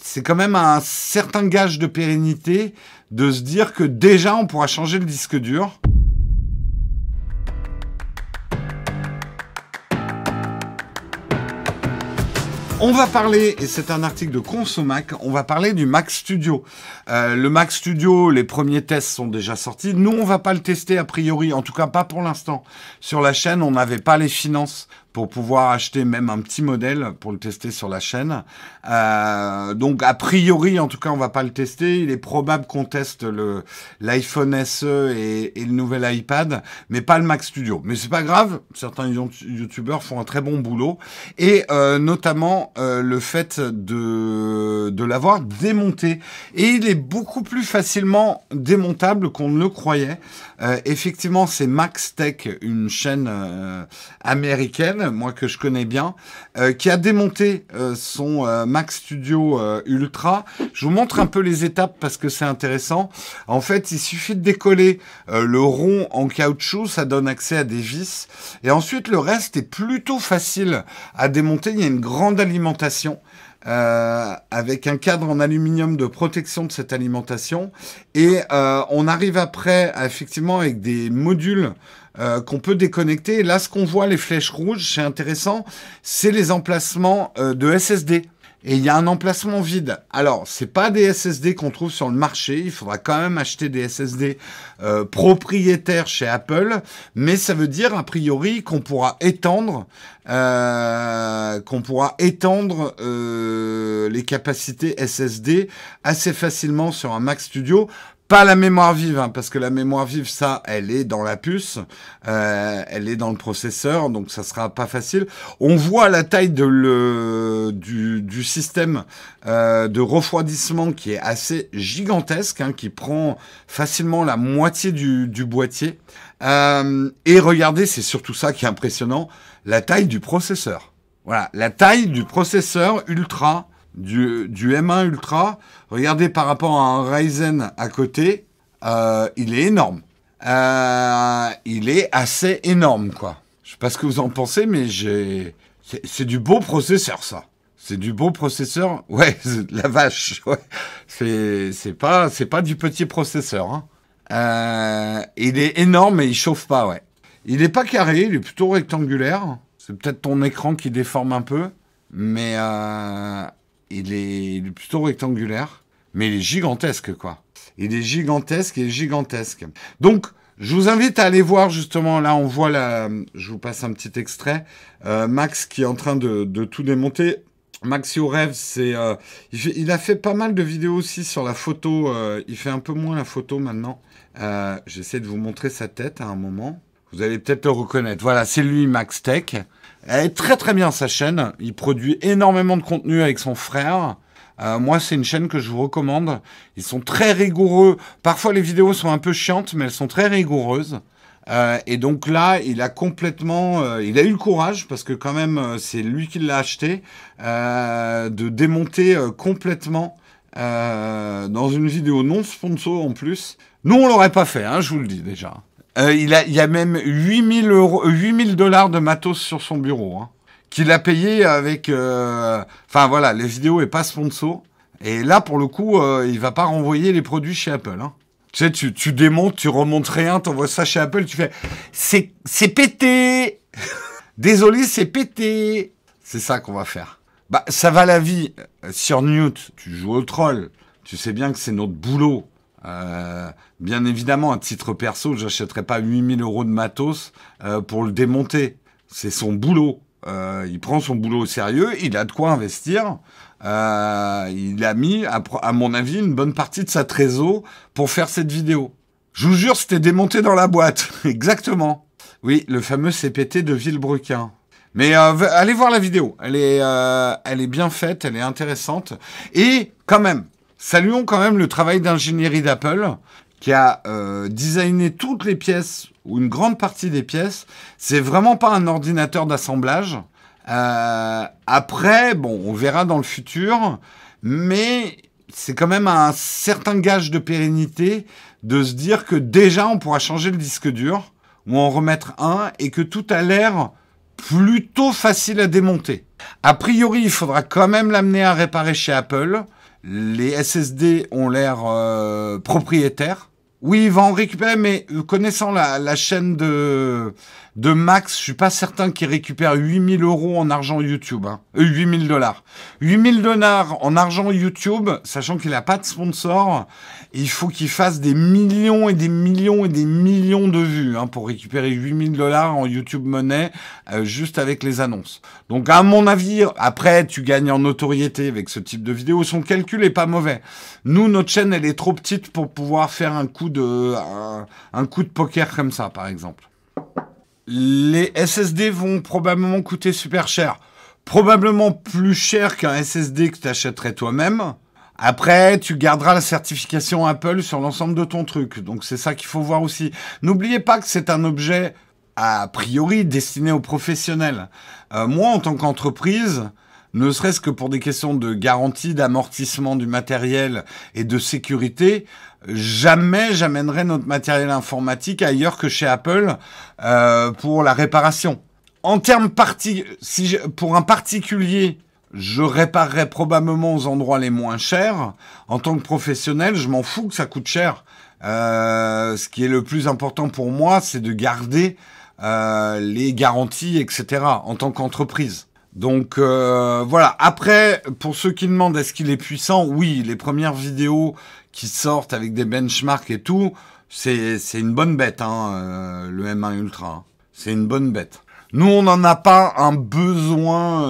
c'est quand même un certain gage de pérennité de se dire que déjà on pourra changer le disque dur. On va parler, et c'est un article de Consomac, on va parler du Mac Studio. Le Mac Studio, les premiers tests sont déjà sortis. Nous, on va pas le tester a priori, en tout cas pas pour l'instant. Sur la chaîne, on n'avait pas les finances pour pouvoir acheter même un petit modèle pour le tester sur la chaîne. Donc, a priori, en tout cas, on va pas le tester. Il est probable qu'on teste l'iPhone SE et le nouvel iPad, mais pas le Mac Studio. Mais c'est pas grave, certains youtubeurs font un très bon boulot. Et notamment le fait de l'avoir démonté. Et il est beaucoup plus facilement démontable qu'on ne le croyait. Effectivement, c'est MaxTech, une chaîne américaine, moi que je connais bien, qui a démonté son Mac Studio Ultra. Je vous montre un peu les étapes parce que c'est intéressant. En fait, il suffit de décoller le rond en caoutchouc, ça donne accès à des vis. Et ensuite, le reste est plutôt facile à démonter. Il y a une grande alimentation. Avec un cadre en aluminium de protection de cette alimentation et on arrive après effectivement avec des modules qu'on peut déconnecter. Et là, ce qu'on voit, les flèches rouges, c'est intéressant, c'est les emplacements de SSD. Et il y a un emplacement vide. Alors, c'est pas des SSD qu'on trouve sur le marché. Il faudra quand même acheter des SSD propriétaires chez Apple. Mais ça veut dire, a priori, qu'on pourra étendre les capacités SSD assez facilement sur un Mac Studio. Pas la mémoire vive, hein, parce que la mémoire vive, ça, elle est dans la puce, elle est dans le processeur, donc ça sera pas facile. On voit la taille du système de refroidissement qui est assez gigantesque, hein, qui prend facilement la moitié du boîtier. Et regardez, c'est surtout ça qui est impressionnant, la taille du processeur. Voilà, la taille du processeur Ultra, du M1 Ultra, regardez par rapport à un Ryzen à côté, il est énorme. Il est assez énorme, quoi. Je sais pas ce que vous en pensez, mais c'est du beau processeur, ça. C'est du beau processeur. Ouais, la vache. Ouais. C'est pas du petit processeur. Hein. Il est énorme et il chauffe pas, ouais. Il est pas carré, il est plutôt rectangulaire. C'est peut-être ton écran qui déforme un peu, mais il est plutôt rectangulaire, mais il est gigantesque, quoi. Il est gigantesque et gigantesque. Donc, je vous invite à aller voir, justement, là, on voit je vous passe un petit extrait, Max qui est en train de tout démonter. Maxio Rêve, il a fait pas mal de vidéos aussi sur la photo, il fait un peu moins la photo maintenant. J'essaie de vous montrer sa tête à un moment. Vous allez peut-être le reconnaître. Voilà, c'est lui, MaxTech. Elle est très très bien sa chaîne. Il produit énormément de contenu avec son frère. Moi, c'est une chaîne que je vous recommande. Ils sont très rigoureux. Parfois, les vidéos sont un peu chiantes, mais elles sont très rigoureuses. Et donc là, il a complètement... il a eu le courage, parce que quand même, c'est lui qui l'a acheté, de démonter complètement dans une vidéo non sponsor en plus. Nous, on l'aurait pas fait, hein, je vous le dis déjà. Il y a même 8000 $ de matos sur son bureau, hein, qu'il a payé avec... Enfin voilà, les vidéos est pas sponsor. Et là, pour le coup, il va pas renvoyer les produits chez Apple. Hein. Tu sais, tu démontes, tu remontes rien, t'envoies ça chez Apple, tu fais... C'est pété. Désolé, c'est pété. C'est ça qu'on va faire. Bah, ça va la vie. Sur Newt, tu joues au troll. Tu sais bien que c'est notre boulot. Bien évidemment, à titre perso, j'achèterais pas 8000 € de matos pour le démonter. C'est son boulot. Il prend son boulot au sérieux, il a de quoi investir. Il a mis, à mon avis, une bonne partie de sa trésor pour faire cette vidéo. Je vous jure, c'était démonté dans la boîte. Exactement. Oui, le fameux CPT de Villebrequin. Mais allez voir la vidéo. Elle est bien faite, elle est intéressante. Et quand même, saluons quand même le travail d'ingénierie d'Apple qui a designé toutes les pièces ou une grande partie des pièces. C'est vraiment pas un ordinateur d'assemblage. Après, bon, on verra dans le futur, mais c'est quand même un certain gage de pérennité de se dire que déjà on pourra changer le disque dur ou en remettre un et que tout a l'air plutôt facile à démonter. A priori, il faudra quand même l'amener à réparer chez Apple. les SSD ont l'air propriétaires. Oui, il va en récupérer, mais connaissant la chaîne de Max, je suis pas certain qu'il récupère 8000 € en argent YouTube. Hein. 8000 $. 8000 $ en argent YouTube, sachant qu'il n'a pas de sponsor, il faut qu'il fasse des millions et des millions et des millions de vues hein, pour récupérer 8000 $ en YouTube Money, juste avec les annonces. Donc à mon avis, après tu gagnes en notoriété avec ce type de vidéo, son calcul est pas mauvais. Nous, notre chaîne, elle est trop petite pour pouvoir faire un coup de poker comme ça, par exemple. Les SSD vont probablement coûter super cher. Probablement plus cher qu'un SSD que tu achèterais toi-même. Après, tu garderas la certification Apple sur l'ensemble de ton truc. Donc, c'est ça qu'il faut voir aussi. N'oubliez pas que c'est un objet, a priori, destiné aux professionnels. Moi, en tant qu'entreprise, ne serait-ce que pour des questions de garantie, d'amortissement du matériel et de sécurité, jamais j'amènerai notre matériel informatique ailleurs que chez Apple pour la réparation. En termes pour un particulier, je réparerai probablement aux endroits les moins chers. En tant que professionnel, je m'en fous que ça coûte cher. Ce qui est le plus important pour moi, c'est de garder les garanties, etc. en tant qu'entreprise. Donc voilà. Après, pour ceux qui demandent est-ce qu'il est puissant, oui, les premières vidéos qui sortent avec des benchmarks et tout, c'est une bonne bête, hein, le M1 Ultra. Hein. C'est une bonne bête. Nous, on n'en a pas un besoin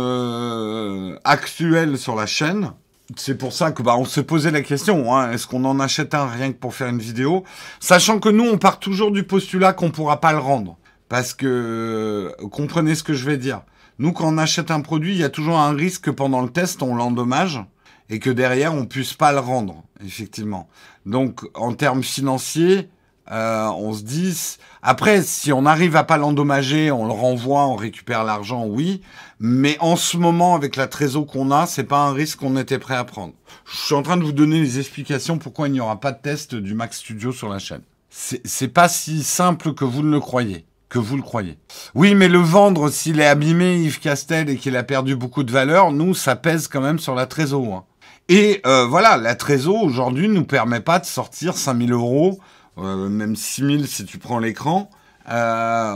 actuel sur la chaîne. C'est pour ça que on s'est posé la question, hein, est-ce qu'on en achète un rien que pour faire une vidéo, sachant que nous, on part toujours du postulat qu'on pourra pas le rendre. Parce que, comprenez ce que je vais dire. Nous, quand on achète un produit, il y a toujours un risque que pendant le test, on l'endommage et que derrière, on puisse pas le rendre, effectivement. Donc, en termes financiers, on se dit... Après, si on arrive à pas l'endommager, on le renvoie, on récupère l'argent, oui. Mais en ce moment, avec la trésor qu'on a, c'est pas un risque qu'on était prêt à prendre. Je suis en train de vous donner les explications pourquoi il n'y aura pas de test du Mac Studio sur la chaîne. C'est pas si simple que vous ne le croyez. Oui, mais le vendre, s'il est abîmé, Yves Castel, et qu'il a perdu beaucoup de valeur, nous, ça pèse quand même sur la trésor. Hein. Et voilà, la trésor, aujourd'hui, nous permet pas de sortir 5000 €, même 6000 si tu prends l'écran.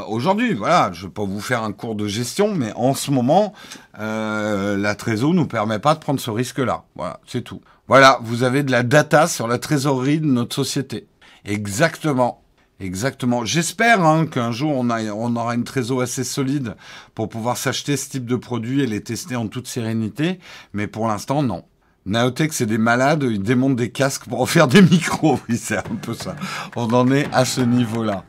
Aujourd'hui, voilà, je vais pas vous faire un cours de gestion, mais en ce moment, la trésor nous permet pas de prendre ce risque-là. Voilà, c'est tout. Voilà, vous avez de la data sur la trésorerie de notre société. Exactement. Exactement. J'espère hein, qu'un jour, on aura une trésor assez solide pour pouvoir s'acheter ce type de produit et les tester en toute sérénité. Mais pour l'instant, non. Naotech, c'est des malades, ils démontent des casques pour en faire des micros. Oui, c'est un peu ça. On en est à ce niveau-là.